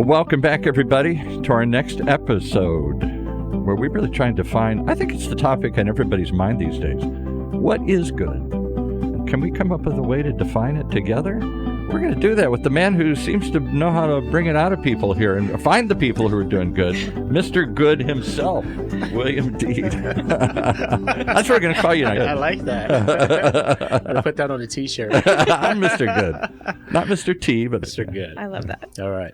welcome back, everybody, to our next episode, where we really try and define, I think it's the topic on everybody's mind these days, what is good? And can we come up with a way to define it together? We're going to do that with the man who seems to know how to bring it out of people here and find the people who are doing good, Mr. Good himself, William Deed. That's what we're going to call you now. I like that. I'm going to put that on a T-shirt. I'm Mr. Good. Not Mr. T, but Mr. Good. I love that. All right.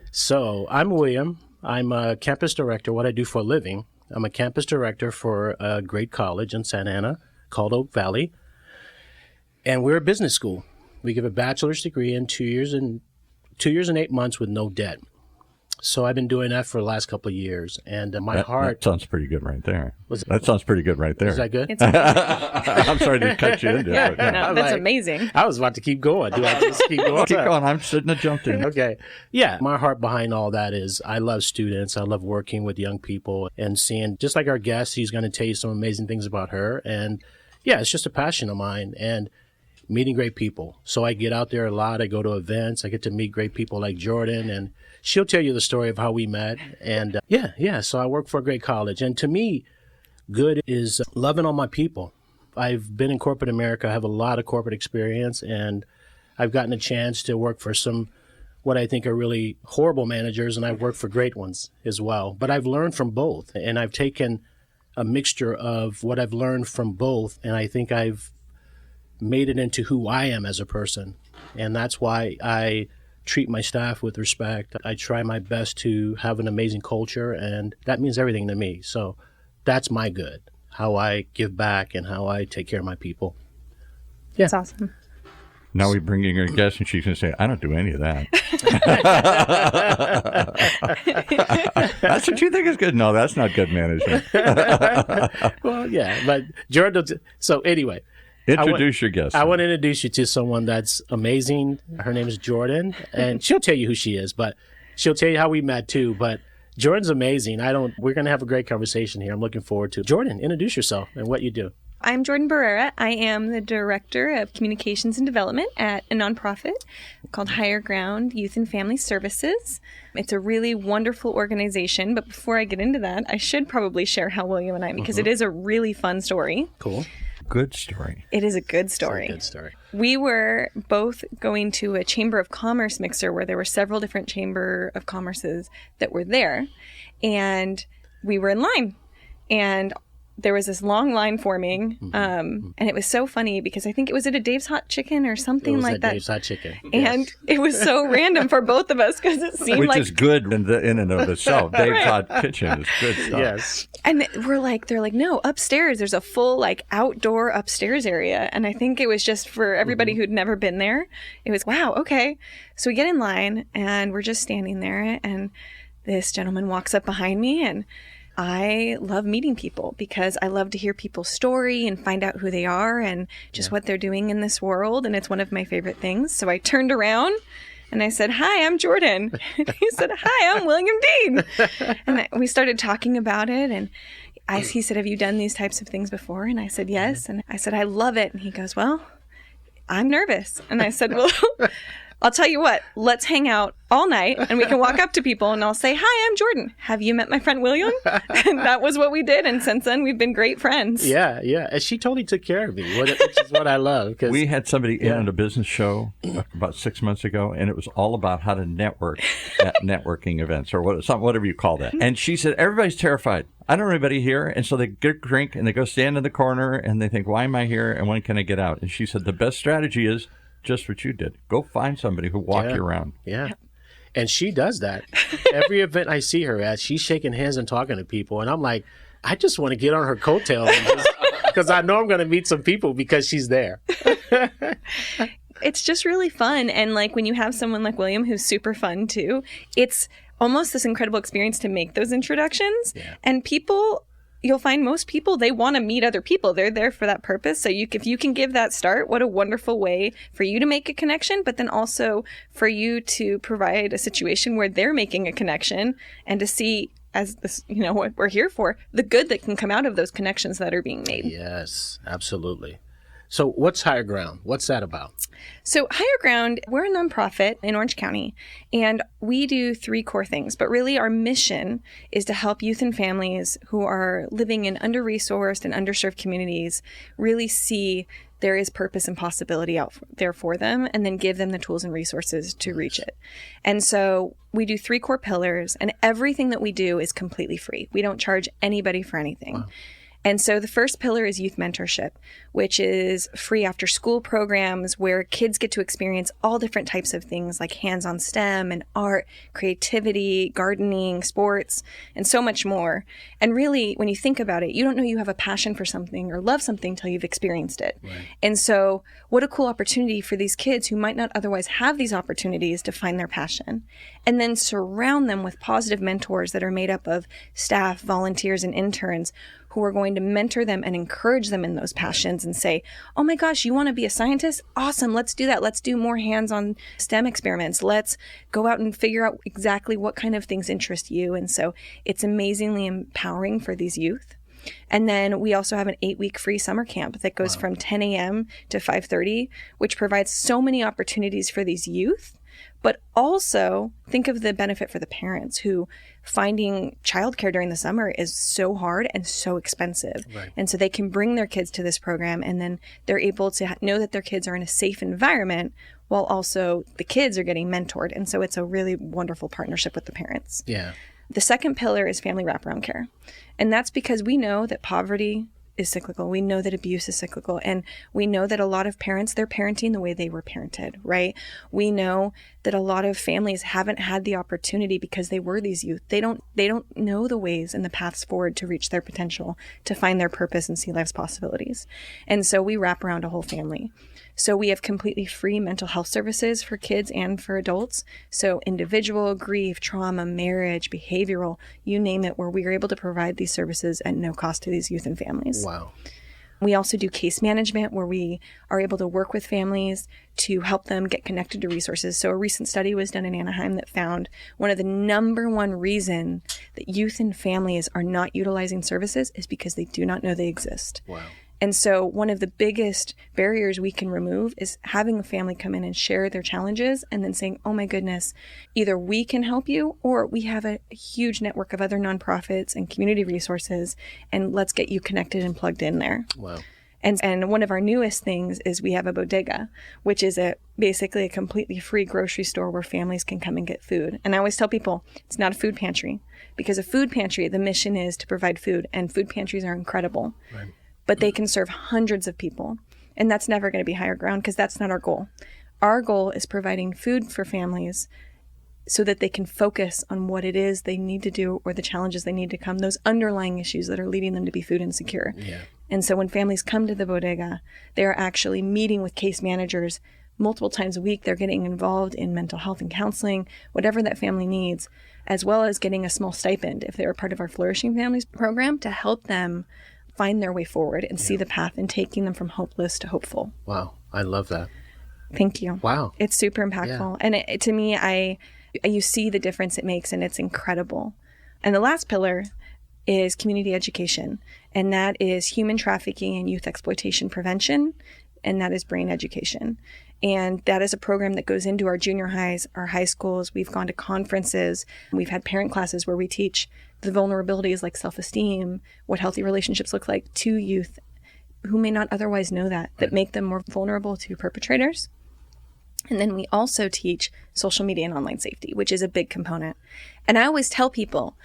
So I'm William. I'm a campus director. What I do for a living, I'm a campus director for a great college in Santa Ana called Oak Valley. And we're a business school. We give a bachelor's degree in 2 years and 8 months with no debt. So I've been doing that for the last couple of years. And That sounds pretty good right there. That sounds pretty good right there. Is that good? I'm sorry to cut you into it. No, that's amazing. I was about to keep going. Do I just keep going? Keep going. I shouldn't have jumped in. Okay. Yeah. My heart behind all that is I love students. I love working with young people and seeing, just like our guest, he's going to tell you some amazing things about her. And yeah, it's just a passion of mine. And meeting great people. So I get out there a lot. I go to events. I get to meet great people like Jordan, and she'll tell you the story of how we met. And so I work for a great college. And to me, good is loving all my people. I've been in corporate America. I have a lot of corporate experience, and I've gotten a chance to work for some what I think are really horrible managers, and I've worked for great ones as well. But I've learned from both, and I've taken a mixture of what I've learned from both, and I think I've made it into who I am as a person. And that's why I treat my staff with respect. I try my best to have an amazing culture, and that means everything to me. So that's my good, how I give back and how I take care of my people. Yeah. That's awesome. Now we bring in your guest, and she's going to say, I don't do any of that. That's what you think is good? No, that's not good management. Well, yeah, but Jordan, so anyway. Introduce your guest. I want to introduce you to someone that's amazing. Her name is Jordan, and she'll tell you who she is, but she'll tell you how we met too. But Jordan's amazing. We're going to have a great conversation here. I'm looking forward to it. Jordan, introduce yourself and what you do. I'm Jordan Barrera. I am the Director of Communications and Development at a nonprofit called Higher Ground Youth and Family Services. It's a really wonderful organization, but before I get into that, I should probably share how William and I, because it is a really fun story. Cool. Good story. It is a good story. It's a good story. We were both going to a Chamber of Commerce mixer where there were several different Chamber of Commerces that were there, and we were in line, and there was this long line forming, and it was so funny because I think it was at a Dave's Hot Chicken or something like that. Dave's Hot Chicken. And it was so random for both of us because it seemed Which like... is good in and of itself. Dave's Hot Kitchen is good stuff. Yes. And they're like, no, upstairs, there's a full outdoor upstairs area. And I think it was just for everybody who'd never been there. It was, wow, okay. So we get in line and we're just standing there, and this gentleman walks up behind me, and I love meeting people because I love to hear people's story and find out who they are and just what they're doing in this world. And it's one of my favorite things. So I turned around and I said, "Hi, I'm Jordan." And he said, "Hi, I'm William Dean." And we started talking about it. And he said, "Have you done these types of things before?" And I said, "Yes." And I said, "I love it." And he goes, "Well, I'm nervous." And I said, "Well, I'll tell you what, let's hang out all night and we can walk up to people and I'll say, 'Hi, I'm Jordan. Have you met my friend William?'" And that was what we did. And since then, we've been great friends. Yeah, yeah. And she totally took care of me, which is what I love. We had somebody in on a business show about 6 months ago, and it was all about how to network at networking events or whatever you call that. And she said, everybody's terrified. I don't know anybody here. And so they get a drink and they go stand in the corner and they think, why am I here and when can I get out? And she said, the best strategy is just what you did. Go find somebody who walk you around. Yeah. And she does that. Every event I see her at, she's shaking hands and talking to people. And I'm like, I just want to get on her coattails because I know I'm going to meet some people because she's there. It's just really fun. And when you have someone like William who's super fun too, it's almost this incredible experience to make those introductions. Yeah. And you'll find most people, they want to meet other people. They're there for that purpose. So if you can give that start, what a wonderful way for you to make a connection, but then also for you to provide a situation where they're making a connection and to see, as this, what we're here for, the good that can come out of those connections that are being made. Yes, absolutely. So what's Higher Ground? What's that about? So Higher Ground, we're a nonprofit in Orange County, and we do 3 core things. But really our mission is to help youth and families who are living in under-resourced and underserved communities really see there is purpose and possibility out there for them, and then give them the tools and resources to reach it. And so we do 3 core pillars, and everything that we do is completely free. We don't charge anybody for anything. Wow. And so the first pillar is youth mentorship, which is free after school programs where kids get to experience all different types of things like hands-on STEM and art, creativity, gardening, sports, and so much more. And really, when you think about it, you don't know you have a passion for something or love something until you've experienced it. Right. And so what a cool opportunity for these kids who might not otherwise have these opportunities to find their passion. And then surround them with positive mentors that are made up of staff, volunteers, and interns who are going to mentor them and encourage them in those passions and say, oh my gosh, you want to be a scientist? Awesome. Let's do that. Let's do more hands-on STEM experiments. Let's go out and figure out exactly what kind of things interest you. And so it's amazingly empowering for these youth. And then we also have an 8-week free summer camp that goes from 10 a.m. to 5:30, which provides so many opportunities for these youth. But also think of the benefit for the parents who finding childcare during the summer is so hard and so expensive. Right. And so they can bring their kids to this program, and then they're able to know that their kids are in a safe environment while also the kids are getting mentored. And so it's a really wonderful partnership with the parents. Yeah. The second pillar is family wraparound care. And that's because we know that poverty is cyclical. We know that abuse is cyclical. And we know that a lot of parents, they're parenting the way they were parented, right? We know that a lot of families haven't had the opportunity because they were these youth. They don't know the ways and the paths forward to reach their potential, to find their purpose and see life's possibilities. And so we wrap around a whole family. So we have completely free mental health services for kids and for adults. So individual, grief, trauma, marriage, behavioral, you name it, where we are able to provide these services at no cost to these youth and families. Wow. We also do case management where we are able to work with families to help them get connected to resources. So a recent study was done in Anaheim that found one of the number one reason that youth and families are not utilizing services is because they do not know they exist. Wow. And so one of the biggest barriers we can remove is having a family come in and share their challenges and then saying, oh my goodness, either we can help you or we have a huge network of other nonprofits and community resources, and let's get you connected and plugged in there. Wow. And one of our newest things is we have a bodega, which is basically a completely free grocery store where families can come and get food. And I always tell people it's not a food pantry, because a food pantry, the mission is to provide food, and food pantries are incredible. Right. But they can serve hundreds of people. And that's never going to be Higher Ground because that's not our goal. Our goal is providing food for families so that they can focus on what it is they need to do or the challenges they need to come, those underlying issues that are leading them to be food insecure. Yeah. And so when families come to the bodega, they are actually meeting with case managers multiple times a week. They're getting involved in mental health and counseling, whatever that family needs, as well as getting a small stipend if they're a part of our Flourishing Families program to help them find their way forward and see the path and taking them from hopeless to hopeful. Wow. I love that. Thank you. Wow. It's super impactful. Yeah. And to me, you see the difference it makes, and it's incredible. And the last pillar is community education, and that is human trafficking and youth exploitation prevention, and that is brain education. And that is a program that goes into our junior highs, our high schools. We've gone to conferences. We've had parent classes where we teach the vulnerabilities like self-esteem, what healthy relationships look like to youth who may not otherwise know that make them more vulnerable to perpetrators. And then we also teach social media and online safety, which is a big component. And I always tell people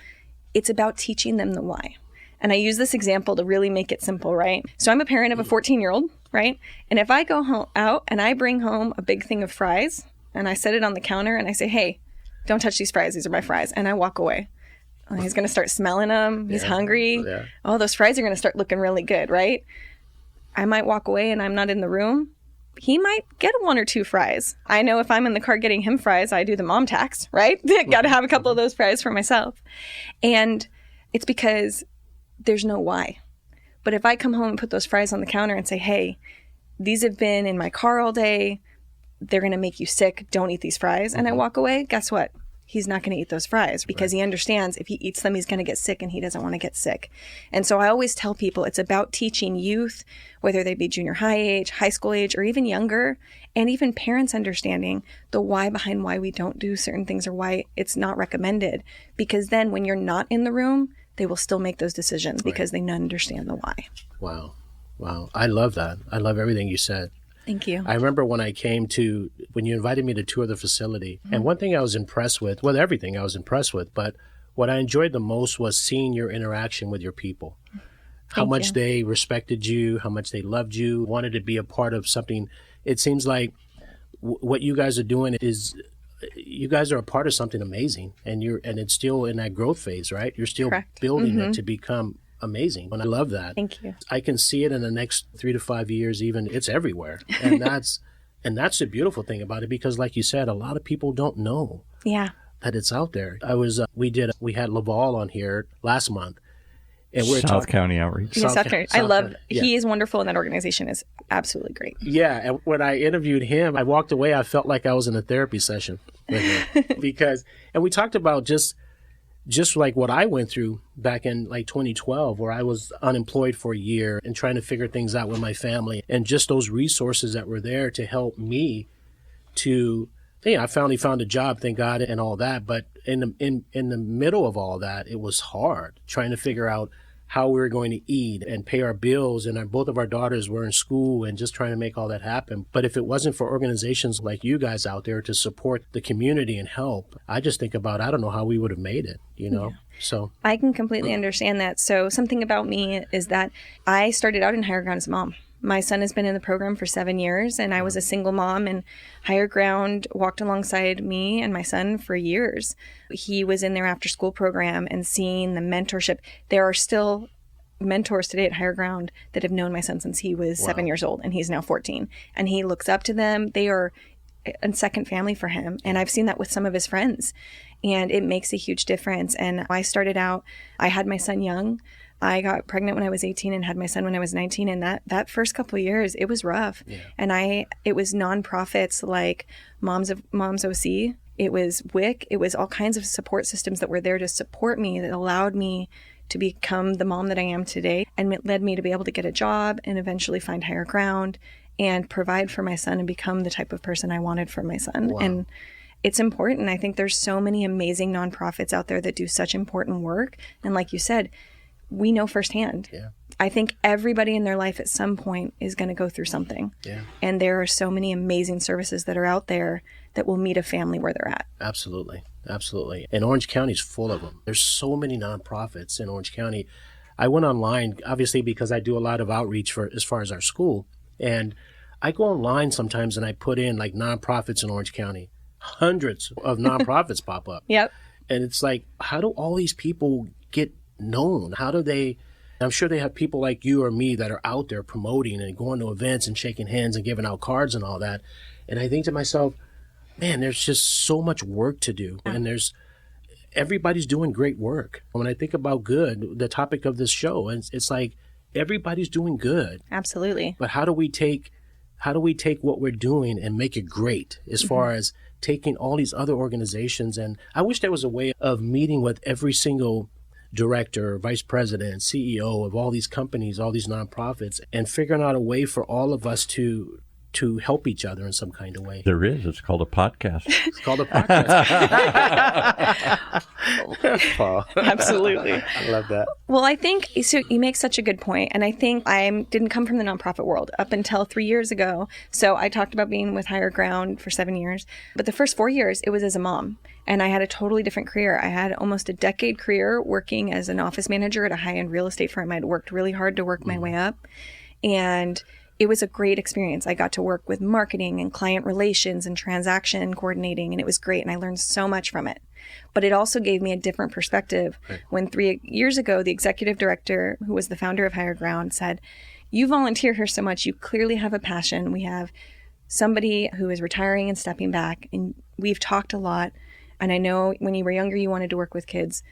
it's about teaching them the why. And I use this example to really make it simple, right? So I'm a parent of a 14-year-old, right? And if I go out and I bring home a big thing of fries and I set it on the counter and I say, hey, don't touch these fries. These are my fries. And I walk away. He's going to start smelling them. He's hungry. Yeah. Oh, those fries are going to start looking really good, right? I might walk away and I'm not in the room. He might get 1 or 2 fries. I know if I'm in the car getting him fries, I do the mom tax, right? Got to have a couple of those fries for myself. And it's because there's no why. But if I come home and put those fries on the counter and say, hey, these have been in my car all day. They're going to make you sick. Don't eat these fries. And I walk away. Guess what? he's not going to eat those fries because he understands if he eats them, he's going to get sick and he doesn't want to get sick. And so I always tell people it's about teaching youth, whether they be junior high age, high school age, or even younger, and even parents understanding the why behind why we don't do certain things or why it's not recommended. Because then when you're not in the room, they will still make those decisions because they understand the why. Wow. Wow. I love that. I love everything you said. Thank you. I remember when you invited me to tour the facility, and one thing I was impressed with, well, everything I was impressed with, but what I enjoyed the most was seeing your interaction with your people. How much they respected you, how much they loved you, wanted to be a part of something. It seems like what you guys are doing is you guys are a part of something amazing, and it's still in that growth phase, right? You're still building it to become amazing. And I love that. Thank you. I can see it in the next 3 to 5 years, even it's everywhere. And that's the beautiful thing about it, because like you said, a lot of people don't know that it's out there. We had Laval on here last month. And we're South County Outreach. Yeah, South County. I love, he is wonderful, and that organization is absolutely great. Yeah, and when I interviewed him, I walked away, I felt like I was in a therapy session with him. And we talked about just like what I went through back in like 2012, where I was unemployed for a year and trying to figure things out with my family, and just those resources that were there to help me I finally found a job, thank God, and all that. But in the middle of all that, it was hard trying to figure out how we were going to eat and pay our bills. And both of our daughters were in school and just trying to make all that happen. But if it wasn't for organizations like you guys out there to support the community and help, I just think about, I don't know how we would have made it, Yeah. So I can completely understand that. So something about me is that I started out in Higher Ground as a mom. My son has been in the program for 7 years, and I was a single mom, and Higher Ground walked alongside me and my son for years. He was in their after-school program and seeing the mentorship. There are still mentors today at Higher Ground that have known my son since he was 7 years old, and he's now 14. And he looks up to them. They are a second family for him, and I've seen that with some of his friends, and it makes a huge difference. And I started out, I had my son young. I got pregnant when I was 18 and had my son when I was 19. And that first couple of years, it was rough. Yeah. And it was nonprofits like Moms OC. It was WIC. It was all kinds of support systems that were there to support me, that allowed me to become the mom that I am today. And it led me to be able to get a job and eventually find Higher Ground and provide for my son and become the type of person I wanted for my son. Wow. And it's important. I think there's so many amazing nonprofits out there that do such important work. And like you said, we know firsthand. Yeah. I think everybody in their life at some point is going to go through something. Yeah. And there are so many amazing services that are out there that will meet a family where they're at. Absolutely. Absolutely. And Orange County is full of them. There's so many nonprofits in Orange County. I went online, obviously, because I do a lot of outreach as far as our school. And I go online sometimes and I put in like nonprofits in Orange County. Hundreds of nonprofits pop up. Yep. And it's like, how do all these people get known? How do they? I'm sure they have people like you or me that are out there promoting and going to events and shaking hands and giving out cards and all that. And I think to myself, man, there's just so much work to do. And everybody's doing great work. When I think about good, the topic of this show, it's like everybody's doing good. Absolutely. But how do we take what we're doing and make it great as far as taking all these other organizations? And I wish there was a way of meeting with every single director, vice president, CEO of all these companies, all these nonprofits, and figuring out a way for all of us to help each other in some kind of way. There is. It's called a podcast. It's called a podcast. Paul. Absolutely. I love that. Well, I think, so you make such a good point. And I think I didn't come from the nonprofit world up until 3 years ago. So I talked about being with Higher Ground for 7 years. But the first 4 years, it was as a mom. And I had a totally different career. I had almost a decade career working as an office manager at a high-end real estate firm. I'd worked really hard to work my way up. And it was a great experience. I got to work with marketing and client relations and transaction coordinating, and it was great. And I learned so much from it. But it also gave me a different perspective. Right. When 3 years ago, the executive director, who was the founder of Higher Ground, said, "You volunteer here so much. You clearly have a passion. We have somebody who is retiring and stepping back, and we've talked a lot. And I know when you were younger, you wanted to work with kids.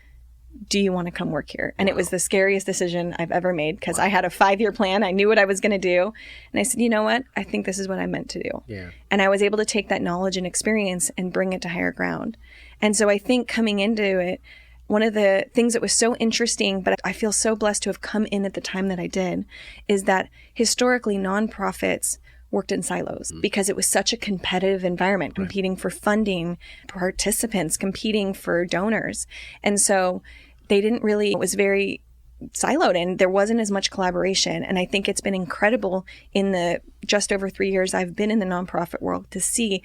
do you want to come work here? And it was the scariest decision I've ever made because I had a 5-year plan. I knew what I was going to do. And I said, you know what? I think this is what I'm meant to do. Yeah. And I was able to take that knowledge and experience and bring it to higher ground. And so I think coming into it, one of the things that was so interesting, but I feel so blessed to have come in at the time that I did, is that historically nonprofits worked in silos because it was such a competitive environment, competing for funding, participants, competing for donors. And so they didn't really, it was very siloed and there wasn't as much collaboration. And I think it's been incredible in the just over 3 years I've been in the nonprofit world to see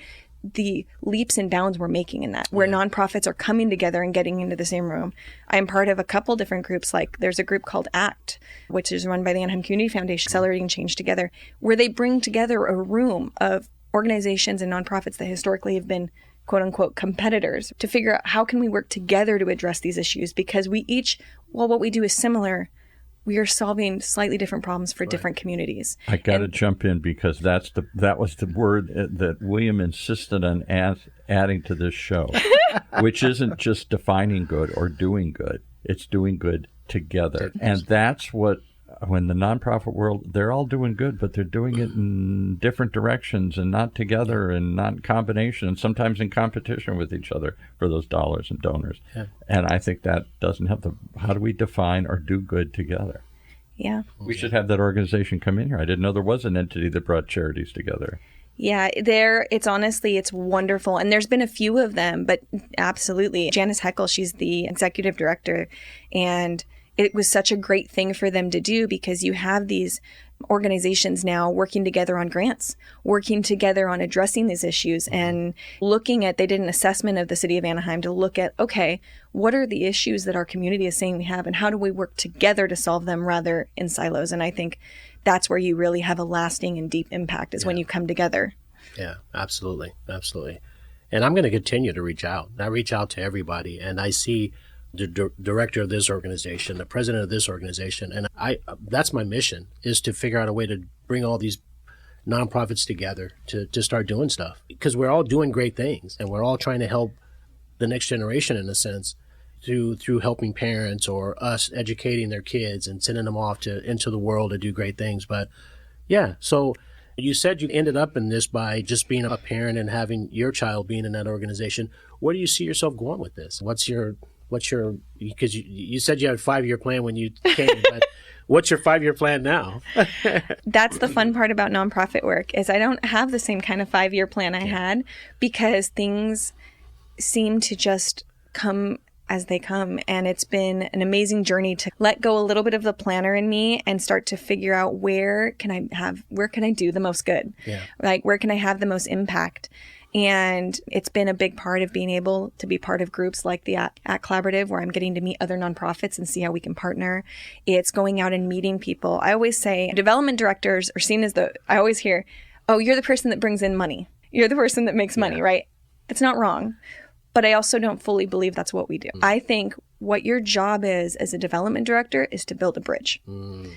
the leaps and bounds we're making in that, where nonprofits are coming together and getting into the same room. I'm part of a couple different groups. Like there's a group called ACT, which is run by the Anaheim Community Foundation, Accelerating Change Together, where they bring together a room of organizations and nonprofits that historically have been quote unquote competitors to figure out how can we work together to address these issues, because we each, while what we do is similar, we are solving slightly different problems for different communities. I got to jump in because that was the word that William insisted on adding to this show, which isn't just defining good or doing good. It's doing good together. And that's what, when the nonprofit world, they're all doing good, but they're doing it in different directions and not together and not in combination and sometimes in competition with each other for those dollars and donors. Yeah. And I think that doesn't have how do we define or do good together? Yeah. We should have that organization come in here. I didn't know there was an entity that brought charities together. Yeah, it's wonderful. And there's been a few of them, but absolutely. Janice Heckel, she's the executive director, and it was such a great thing for them to do because you have these organizations now working together on grants, working together on addressing these issues and they did an assessment of the city of Anaheim to look at, okay, what are the issues that our community is saying we have and how do we work together to solve them rather in silos? And I think that's where you really have a lasting and deep impact is when you come together. Yeah, absolutely. Absolutely. And I'm going to continue to reach out. I reach out to everybody and I see the director of this organization, the president of this organization. And that's my mission, is to figure out a way to bring all these nonprofits together to start doing stuff, because we're all doing great things and we're all trying to help the next generation in a sense through helping parents or us educating their kids and sending them off into the world to do great things. But yeah, so you said you ended up in this by just being a parent and having your child being in that organization. Where do you see yourself going with this? What's your, because you said you had a 5-year plan when you came, but what's your 5-year plan now? That's the fun part about nonprofit work is I don't have the same kind of 5-year plan I had because things seem to just come as they come. And it's been an amazing journey to let go a little bit of the planner in me and start to figure out where can I do the most good? Yeah. Like where can I have the most impact? And it's been a big part of being able to be part of groups like the At Collaborative, where I'm getting to meet other nonprofits and see how we can partner. It's going out and meeting people. I always say development directors are seen as I always hear, oh, you're the person that brings in money. You're the person that makes money, right? It's not wrong. But I also don't fully believe that's what we do. I think what your job is as a development director is to build a bridge.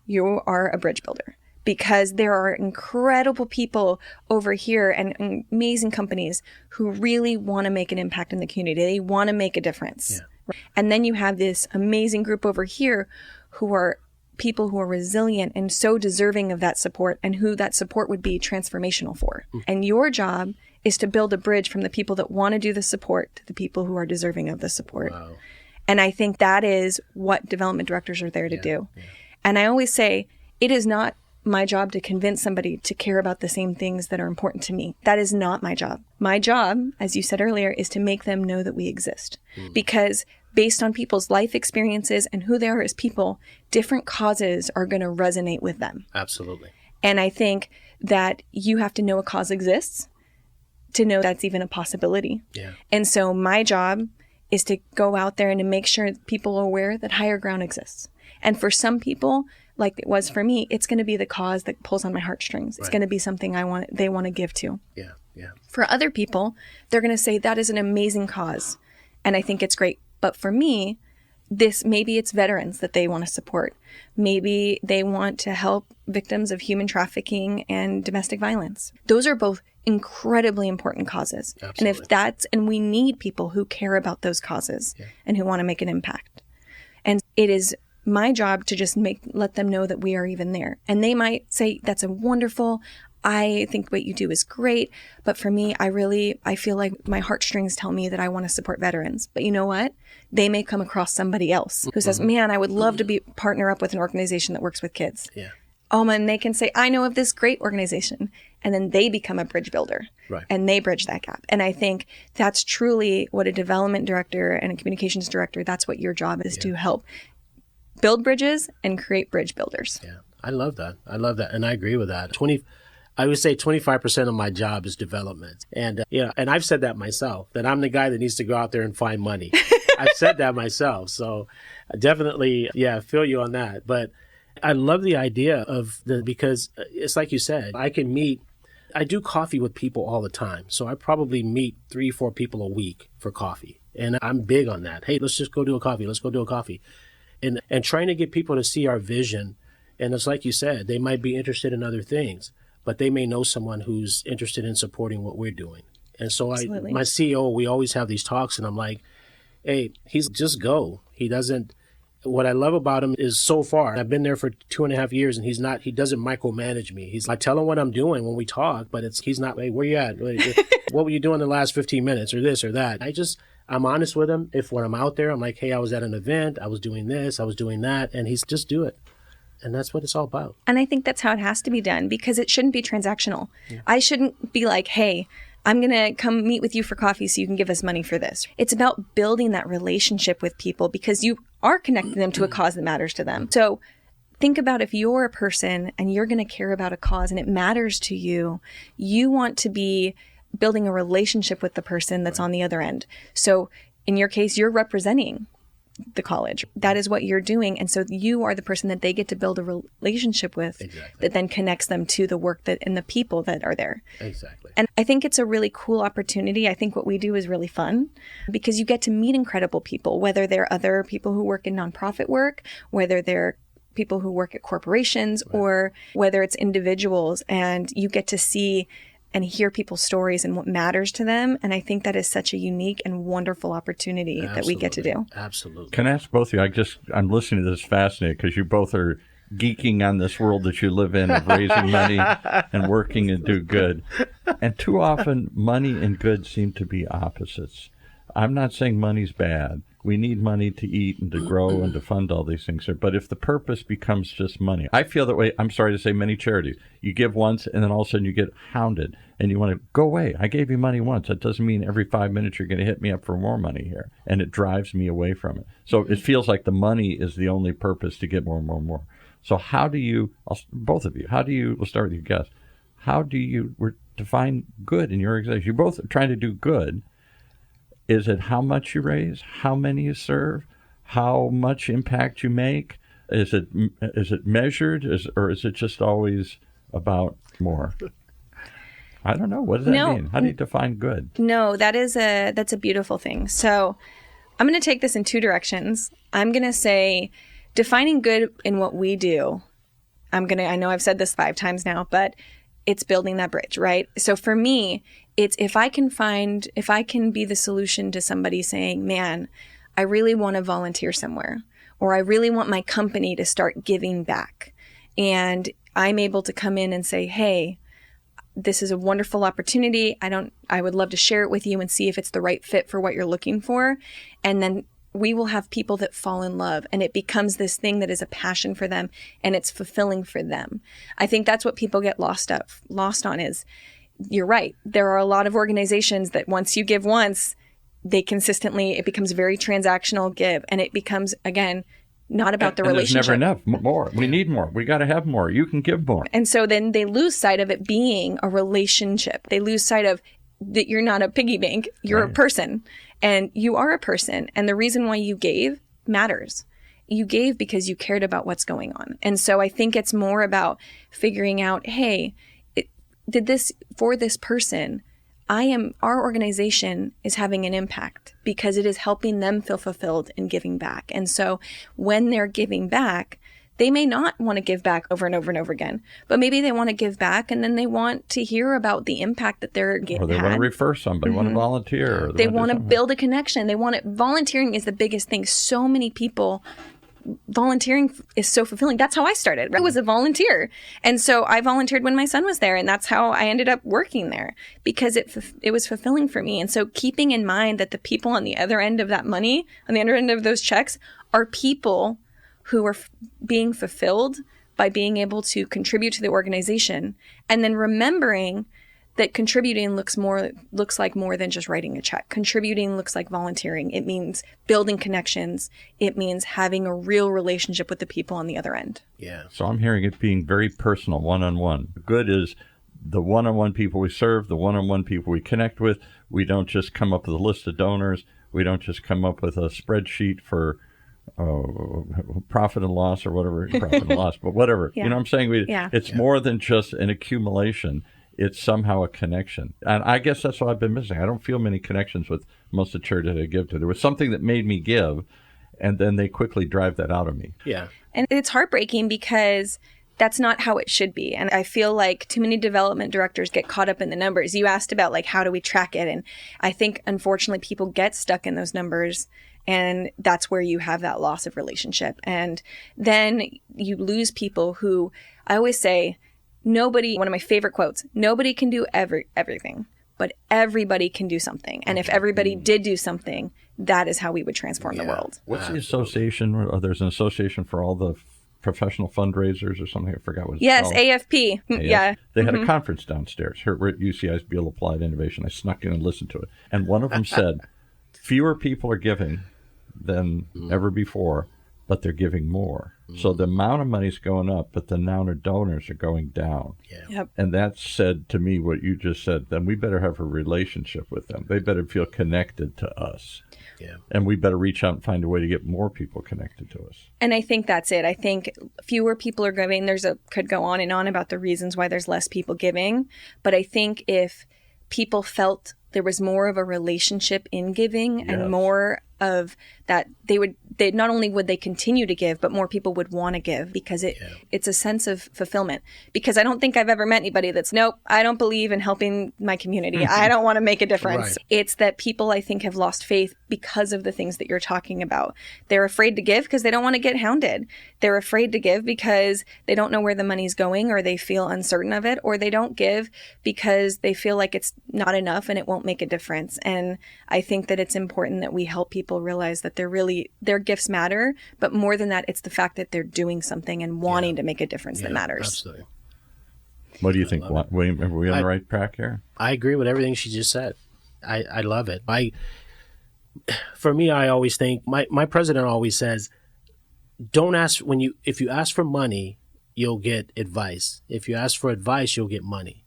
You are a bridge builder. Because there are incredible people over here and amazing companies who really want to make an impact in the community. They want to make a difference. Yeah. And then you have this amazing group over here who are people who are resilient and so deserving of that support and who that support would be transformational for. And your job is to build a bridge from the people that want to do the support to the people who are deserving of the support. Wow. And I think that is what development directors are there to do. Yeah. And I always say, it is not my job to convince somebody to care about the same things that are important to me. That is not my job. My job, as you said earlier, is to make them know that we exist. Because based on people's life experiences and who they are as people, different causes are going to resonate with them. Absolutely. And I think that you have to know a cause exists to know that's even a possibility. Yeah. And so my job is to go out there and to make sure people are aware that higher ground exists. And for some people, like it was for me, it's going to be the cause that pulls on my heartstrings. It's going to be something they want to give to. Yeah, yeah. For other people, they're going to say that is an amazing cause, and I think it's great. But for me, maybe it's veterans that they want to support. Maybe they want to help victims of human trafficking and domestic violence. Those are both incredibly important causes. Absolutely. And we need people who care about those causes and who want to make an impact. it is my job to just let them know that we are even there. And they might say, that's a wonderful, I think what you do is great. But for me, I feel like my heartstrings tell me that I want to support veterans. But you know what? They may come across somebody else who says, man, I would love to partner up with an organization that works with kids. Yeah. And they can say, I know of this great organization. And then they become a bridge builder. Right. And they bridge that gap. And I think that's truly what a development director and a communications director, that's what your job is, to help build bridges and create bridge builders. Yeah. I love that. And I agree with that. I would say 25% of my job is development. And, and I've said that myself, that I'm the guy that needs to go out there and find money. I've said that myself. So definitely, I feel you on that. But I love the idea because it's like you said, I do coffee with people all the time. So I probably meet 3-4 people a week for coffee. And I'm big on that. Hey, let's just go do a coffee. Let's go do a coffee. And trying to get people to see our vision. And it's like you said, they might be interested in other things, but they may know someone who's interested in supporting what we're doing. And so my CEO, we always have these talks, and I'm like, hey, he's just go. What I love about him is so far, I've been there for 2.5 years, and he doesn't micromanage me. I tell him what I'm doing when we talk, but he's not, hey, where you at? What were you doing the last 15 minutes or this or that? I'm honest with him. If when I'm out there, I'm like, hey, I was at an event, I was doing this, I was doing that, and he's just do it. And that's what it's all about. And I think that's how it has to be done, because it shouldn't be transactional. Yeah. I shouldn't be like, hey, I'm going to come meet with you for coffee so you can give us money for this. It's about building that relationship with people, because you are connecting them to a cause that matters to them. So think about, if you're a person and you're going to care about a cause and it matters to you, you want to be building a relationship with the person that's on the other end. So in your case, you're representing the college. That is what you're doing. And so you are the person that they get to build a relationship with, that then connects them to the work and the people that are there. Exactly. And I think it's a really cool opportunity. I think what we do is really fun, because you get to meet incredible people, whether they're other people who work in nonprofit work, whether they're people who work at corporations, or whether it's individuals, and you get to see and hear people's stories and what matters to them. And I think that is such a unique and wonderful opportunity that we get to do. Absolutely. Can I ask both of you, I'm listening to this fascinated, because you both are geeking on this world that you live in of raising money and working and do good. And too often, money and good seem to be opposites. I'm not saying money's bad. We need money to eat and to grow and to fund all these things. But if the purpose becomes just money, I feel that way. I'm sorry to say, many charities. You give once, and then all of a sudden you get hounded, and you want to go away. I gave you money once. That doesn't mean every 5 minutes you're going to hit me up for more money here. And it drives me away from it. So it feels like the money is the only purpose to get more and more and more. So how do you, both of you, we'll start with you guys. How do you define good in your organization? You're both trying to do good. Is it how much you raise, how many you serve, how much impact you make? Is it measured, or is it just always about more? I don't know. What does that mean? How do you define good? No, that's a beautiful thing. So I'm going to take this in two directions. I'm going to say defining good in what we do. I know I've said this 5 times now, but it's building that bridge, right? So for me, it's if I can be the solution to somebody saying, man, I really want to volunteer somewhere, or I really want my company to start giving back. And I'm able to come in and say, hey, this is a wonderful opportunity. I would love to share it with you and see if it's the right fit for what you're looking for. And then we will have people that fall in love, and it becomes this thing that is a passion for them, and it's fulfilling for them. I think that's what people get lost on is, you're right. There are a lot of organizations that once you give once, it becomes very transactional give, and it becomes, again, not about the relationship. There's never enough. More. We need more. We got to have more. You can give more. And so then they lose sight of it being a relationship. They lose sight of that you're not a piggy bank. You're a person, and you are a person. And the reason why you gave matters. You gave because you cared about what's going on. And so I think it's more about figuring out, hey, did this for this person? Our organization is having an impact because it is helping them feel fulfilled in giving back. And so when they're giving back, they may not want to give back over and over and over again, but maybe they want to give back, and then they want to hear about the impact that they're getting. Or they want to refer somebody, want to volunteer. They want to build a connection. Volunteering is the biggest thing. So many people volunteering is so fulfilling. That's how I started. I was a volunteer. And so I volunteered when my son was there. And that's how I ended up working there, because it was fulfilling for me. And so keeping in mind that the people on the other end of that money, on the other end of those checks, are people who are being fulfilled by being able to contribute to the organization. And then remembering that contributing looks like more than just writing a check. Contributing looks like volunteering. It means building connections. It means having a real relationship with the people on the other end. Yeah. So I'm hearing it being very personal, one-on-one. Good is the one-on-one people we serve, the one-on-one people we connect with. We don't just come up with a list of donors. We don't just come up with a spreadsheet for profit and loss or whatever, profit and loss, but whatever. Yeah. You know what I'm saying? It's more than just an accumulation. It's somehow a connection. And I guess that's what I've been missing. I don't feel many connections with most of the church that I give to. There was something that made me give, and then they quickly drive that out of me. Yeah. And it's heartbreaking because that's not how it should be. And I feel like too many development directors get caught up in the numbers. You asked about, like, how do we track it? And I think, unfortunately, people get stuck in those numbers. And that's where you have that loss of relationship. And then you lose people who, I always say, one of my favorite quotes, nobody can do everything, but everybody can do something. And if everybody did do something, that is how we would transform the world. What's the association? There's an association for all the professional fundraisers or something. I forgot what it's yes, called. AFP. Yeah. They had a conference downstairs here at UCI's Beal Applied Innovation. I snuck in and listened to it. And one of them said, fewer people are giving than ever before, but they're giving more. So the amount of money's going up, but the amount of donors are going down. Yeah. Yep. And that said to me what you just said, then we better have a relationship with them. They better feel connected to us. Yeah. And we better reach out and find a way to get more people connected to us. And I think that's it. I think fewer people are giving. Could go on and on about the reasons why there's less people giving. But I think if people felt there was more of a relationship in giving and more of that, they not only would they continue to give, but more people would want to give, because it's a sense of fulfillment. Because I don't think I've ever met anybody that's, nope, I don't believe in helping my community. I don't want to make a difference. Right. It's that people, I think, have lost faith because of the things that you're talking about. They're afraid to give because they don't want to get hounded. They're afraid to give because they don't know where the money's going, or they feel uncertain of it, or they don't give because they feel like it's not enough and it won't make a difference. And I think that it's important that we help people realize that their gifts matter, but more than that, it's the fact that they're doing something and wanting to make a difference that matters. Absolutely. What do you think, William? Are we on the right track here? I agree with everything she just said. I love it. For me, I always think, my president always says, don't ask if you ask for money, you'll get advice. If you ask for advice, you'll get money.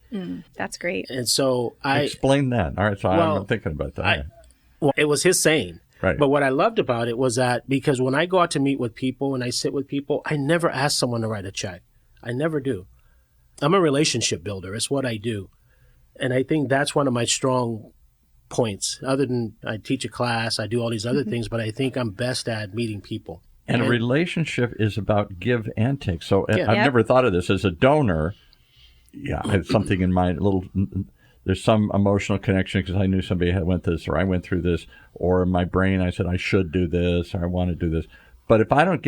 That's great. And so Explain that. All right, so I'm thinking about that. It was his saying. Right. But what I loved about it was that, because when I go out to meet with people and I sit with people, I never ask someone to write a check. I never do. I'm a relationship builder. It's what I do. And I think that's one of my strong points. Other than I teach a class, I do all these other things, but I think I'm best at meeting people. And a relationship is about give and take. So I've never thought of this as a donor. Yeah, I had something in mind, there's some emotional connection because I knew somebody went through this, or I went through this, or in my brain I said I should do this, or I want to do this. But if I don't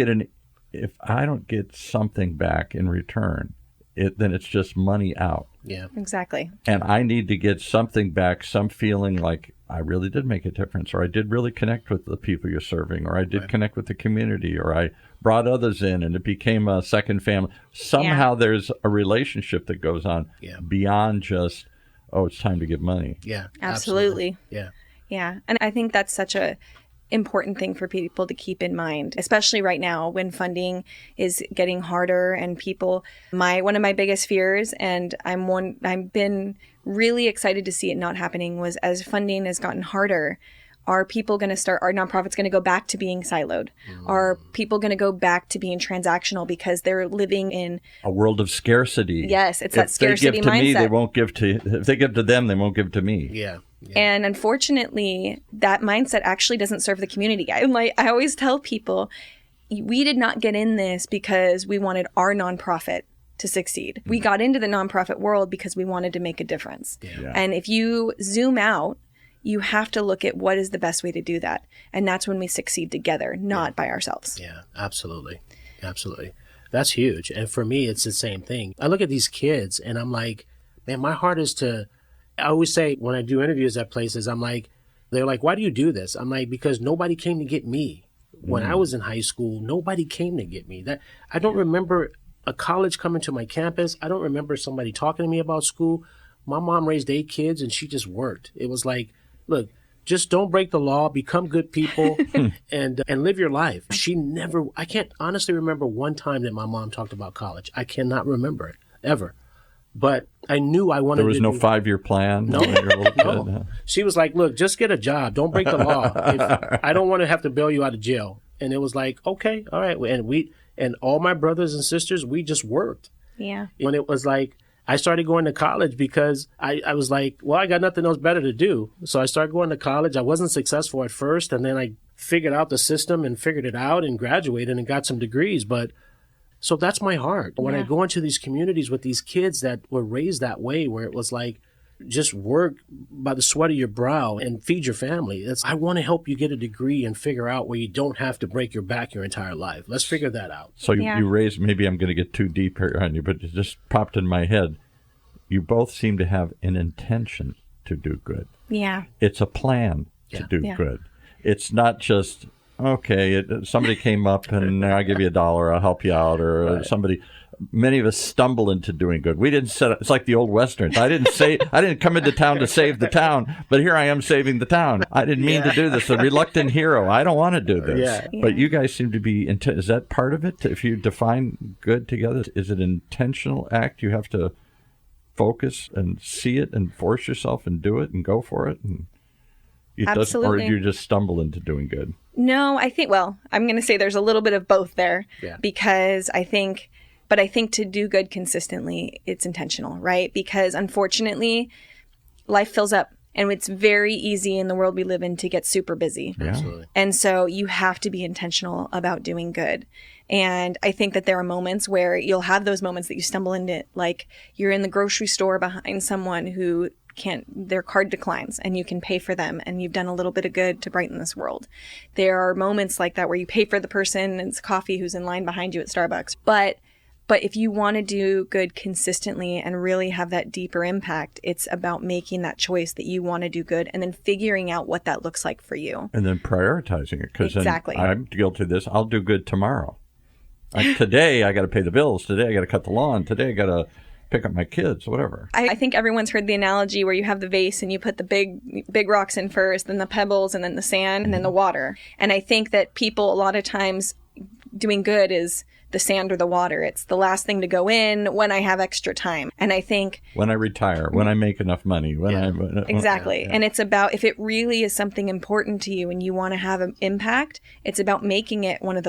get something back in return, then it's just money out. Yeah, exactly. And I need to get something back, some feeling like I really did make a difference, or I did really connect with the people you're serving, or I did connect with the community, or I brought others in and it became a second family. Somehow there's a relationship that goes on beyond just, oh, it's time to give money. Yeah, absolutely. Yeah. Yeah. And I think that's such a important thing for people to keep in mind, especially right now when funding is getting harder and people, one of my biggest fears, and I've been really excited to see it not happening, was as funding has gotten harder, are nonprofits going to go back to being siloed? Are people going to go back to being transactional because they're living in a world of scarcity? Yes, it's that scarcity mindset. If they give to me, they won't give to. If they give to them, they won't give to me. Yeah. And unfortunately, that mindset actually doesn't serve the community. I always tell people, we did not get in this because we wanted our nonprofit to succeed. We got into the nonprofit world because we wanted to make a difference. Yeah. And if you zoom out, you have to look at what is the best way to do that. And that's when we succeed together, not by ourselves. Yeah, absolutely. Absolutely. That's huge. And for me, it's the same thing. I look at these kids and I'm like, man, my heart is to, I always say when I do interviews at places, I'm like, they're like, why do you do this? I'm like, because nobody came to get me. When I was in high school, nobody came to get me. That I don't remember a college coming to my campus. I don't remember somebody talking to me about school. My mom raised 8 kids and she just worked. It was like, look, just don't break the law, become good people, and live your life. I can't honestly remember one time that my mom talked about college. I cannot remember it, ever. But I knew I wanted to. There was no 5-year plan? No. No. She was like, look, just get a job. Don't break the law. I don't want to have to bail you out of jail. And it was like, okay, all right. And all my brothers and sisters, we just worked. Yeah. When it was like, I started going to college because I was like, well, I got nothing else better to do. So I started going to college. I wasn't successful at first. And then I figured out the system and figured it out and graduated and got some degrees. But so that's my heart. When I go into these communities with these kids that were raised that way, where it was like, just work by the sweat of your brow and feed your family. I want to help you get a degree and figure out where you don't have to break your back your entire life. Let's figure that out. So you raised, maybe I'm going to get too deep here on you, but it just popped in my head. You both seem to have an intention to do good. Yeah. It's a plan to do good. It's not just, okay, somebody came up and I'll give you $1, I'll help you out, or somebody... Many of us stumble into doing good. We didn't set up, it's like the old Westerns. I didn't come into town to save the town, but here I am saving the town. I didn't mean to do this. A reluctant hero. I don't want to do this. Yeah. But you guys seem to be, is that part of it? If you define good together, is it an intentional act? You have to focus and see it and force yourself and do it and go for it? And Absolutely. Or you just stumble into doing good? No, I think, I'm going to say there's a little bit of both there because I think to do good consistently, it's intentional, right? Because unfortunately, life fills up and it's very easy in the world we live in to get super busy. Yeah. Absolutely. And so you have to be intentional about doing good. And I think that there are moments where you'll have those moments that you stumble into, like you're in the grocery store behind someone who their card declines and you can pay for them and you've done a little bit of good to brighten this world. There are moments like that where you pay for the person and it's coffee who's in line behind you at Starbucks. But if you want to do good consistently and really have that deeper impact, it's about making that choice that you want to do good and then figuring out what that looks like for you. And then prioritizing it. Because exactly. I'm guilty of this. I'll do good tomorrow. Today, I got to pay the bills. Today, I got to cut the lawn. Today, I got to pick up my kids, whatever. I think everyone's heard the analogy where you have the vase and you put the big rocks in first, then the pebbles, and then the sand, and then the water. And I think that people, a lot of times, doing good is the sand or the water. It's the last thing to go in when I have extra time. And I think... when I retire, when I make enough money, Exactly. And it's about, if it really is something important to you and you want to have an impact, it's about making it one of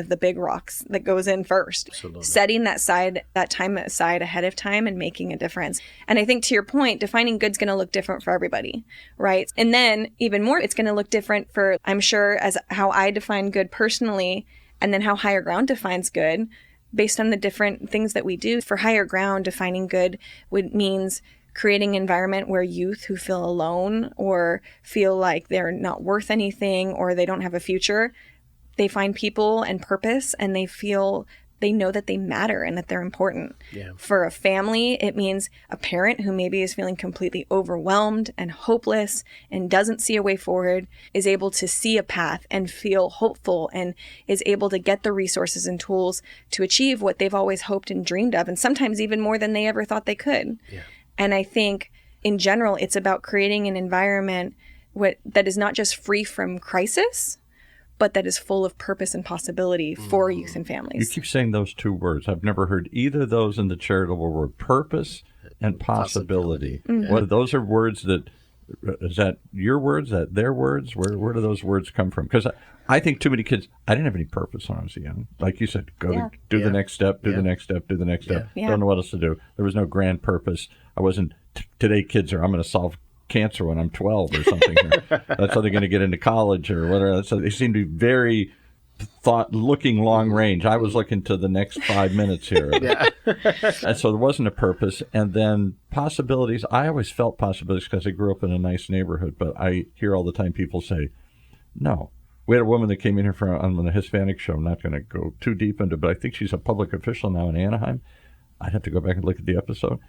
the big rocks that goes in first. Absolutely. Setting that time aside ahead of time and making a difference. And I think to your point, defining good's going to look different for everybody, right? And then even more, it's going to look different for, I'm sure, as how I define good personally, and then how Higher Ground defines good based on the different things that we do. For Higher Ground, defining good means creating an environment where youth who feel alone or feel like they're not worth anything or they don't have a future, they find people and purpose and they know that they matter and that they're important. Yeah. For a family, it means a parent who maybe is feeling completely overwhelmed and hopeless and doesn't see a way forward is able to see a path and feel hopeful and is able to get the resources and tools to achieve what they've always hoped and dreamed of, and sometimes even more than they ever thought they could. Yeah. And I think in general, it's about creating an environment that is not just free from crisis, but that is full of purpose and possibility for youth and families. You keep saying those two words. I've never heard either of those in the charitable word, purpose and possibility. Mm-hmm. Well, those are words that, is that your words, that their words? Where do those words come from? Because I think too many kids, I didn't have any purpose when I was young. Like you said, do the next step, do the next step, do the next step. Yeah. Don't know what else to do. There was no grand purpose. I wasn't, today kids are, I'm going to solve cancer when I'm 12 or something. That's how they're going to get into college or whatever. So they seem to be very thought looking long range. I was looking to the next 5 minutes here. Yeah. And so there wasn't a purpose. And then possibilities. I always felt possibilities because I grew up in a nice neighborhood, but I hear all the time people say, no. We had a woman that came in here on the Hispanic show. I'm not going to go too deep into it, but I think she's a public official now in Anaheim. I'd have to go back and look at the episode.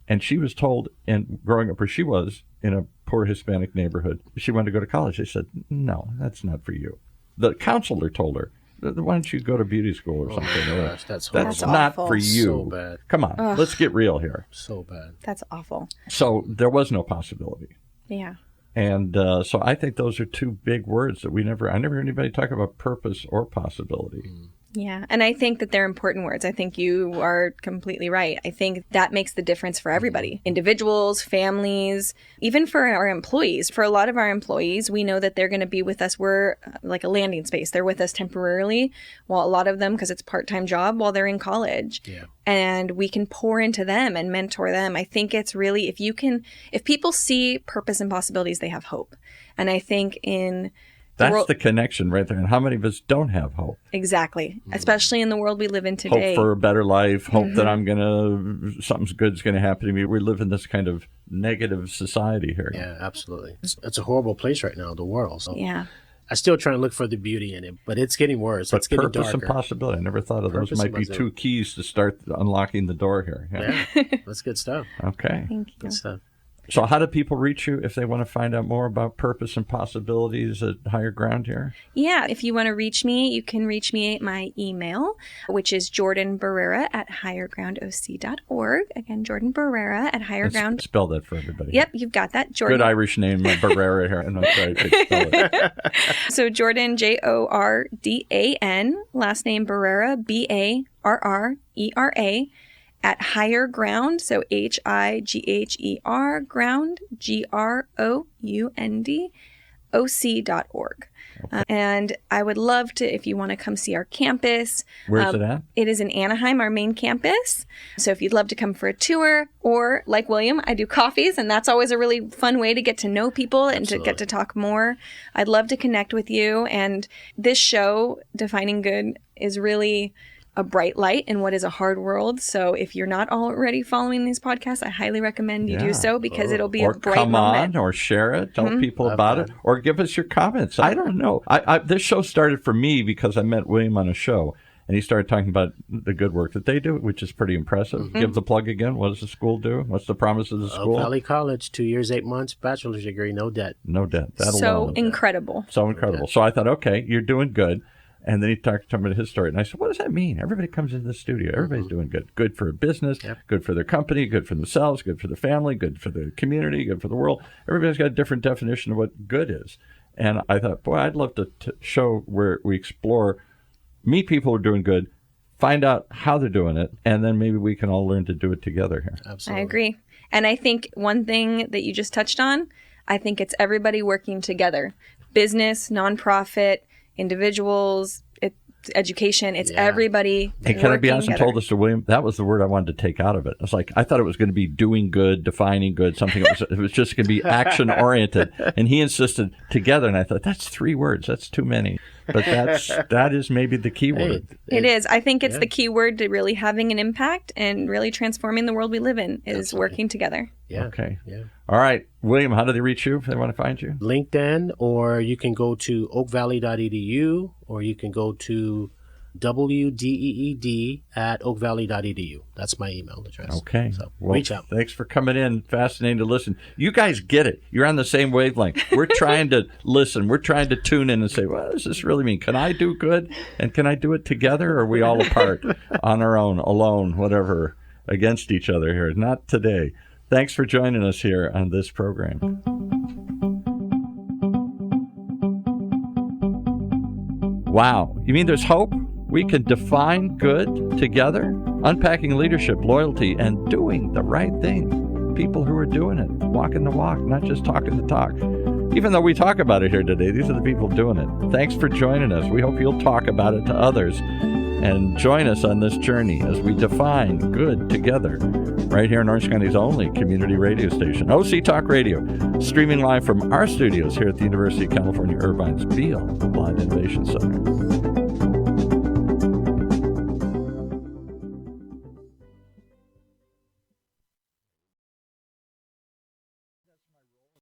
And she was told, and growing up where she was, in a poor Hispanic neighborhood, she wanted to go to college. They said, no, that's not for you. The counselor told her, why don't you go to beauty school or something? Oh, gosh, that's horrible. That's not awful. for you. So bad. Come on, let's get real here. So bad. That's awful. So there was no possibility. Yeah. And so I think those are two big words that I never hear anybody talk about purpose or possibility. Yeah. And I think that they're important words. I think you are completely right. I think that makes the difference for everybody. Individuals, families, even for our employees. For a lot of our employees, we know that they're going to be with us. We're like a landing space. They're with us temporarily, while a lot of them, because it's a part-time job, while they're in college. Yeah. And we can pour into them and mentor them. I think it's really, if people see purpose and possibilities, they have hope. And I think that's the connection right there. And how many of us don't have hope? Exactly. Especially in the world we live in today. Hope for a better life, hope that something good's going to happen to me. We live in this kind of negative society here. Yeah, absolutely. It's a horrible place right now, the world. So Yeah. I still try and look for the beauty in it, but it's getting worse. But it's getting purpose darker. and possibility. I never thought of Purpose those might and be possibility. two keys to start unlocking the door here. Yeah, that's good stuff. Okay. Thank you. Good stuff. So how do people reach you if they want to find out more about purpose and possibilities at Higher Ground here? Yeah, if you want to reach me, you can reach me at my email, which is jordanbarrera@highergroundoc.org. Again, Jordan Barrera at Higherground. Spell that for everybody. Yep, you've got that. Jordan. Good Irish name, Barrera here. I'm not sorry to spell it. So Jordan, Jordan, last name Barrera, Barrera, at Higher Ground, so HIGHER, ground, GROUND, OC.org. Okay. And I would love to, if you want to come see our campus. Where's it at? It is in Anaheim, our main campus. So if you'd love to come for a tour, or like William, I do coffees, and that's always a really fun way to get to know people and to get to talk more. I'd love to connect with you. And this show, Defining Good, is really a bright light in what is a hard world. So if you're not already following these podcasts, I highly recommend you do so, because it'll be a bright moment. Or share it, tell people about it, or give us your comments. I don't know. This show started for me because I met William on a show, and he started talking about the good work that they do, which is pretty impressive. Give the plug again. What does the school do? What's the promise of the school? Oak Valley College, 2 years, 8 months, bachelor's degree, no debt. No debt. That So alone. incredible. So incredible. So I thought, okay, you're doing good. And then he talked to me about his story. And I said, what does that mean? Everybody comes into the studio. Everybody's doing good. Good for a business, good for their company, good for themselves, good for their family, good for the community, good for the world. Everybody's got a different definition of what good is. And I thought, boy, I'd love to show where we meet people who are doing good, find out how they're doing it, and then maybe we can all learn to do it together here. Absolutely. I agree. And I think one thing that you just touched on, I think it's everybody working together. Business, nonprofit, individuals, education, it's everybody. And can I be honest? I together. told this to William. That was the word I wanted to take out of it. I was like, I thought it was going to be doing good, defining good, something. It was just going to be action oriented. And he insisted together, and I thought that's 3 words. That's too many. But that is maybe the key word. It is. I think it's the key word to really having an impact and really transforming the world we live in is working together. Yeah. Okay. Yeah. All right, William. How do they reach you if they want to find you? LinkedIn, or you can go to oakvalley.edu, or you can go to wdeed@oakvalley.edu. That's my email address. Okay. So well, reach out. Thanks for coming in. Fascinating to listen. You guys get it. You're on the same wavelength. We're trying to listen. We're trying to tune in and say, what does this really mean? Can I do good? And can I do it together? Or are we all apart, on our own, alone, whatever, against each other here? Not today. Thanks for joining us here on this program. Wow. You mean there's hope? We can define good together? Unpacking leadership, loyalty, and doing the right thing. People who are doing it, walking the walk, not just talking the talk. Even though we talk about it here today, these are the people doing it. Thanks for joining us. We hope you'll talk about it to others and join us on this journey as we define good together, right here in Orange County's only community radio station, OC Talk Radio, streaming live from our studios here at the University of California, Irvine's Beale Applied Innovation Center.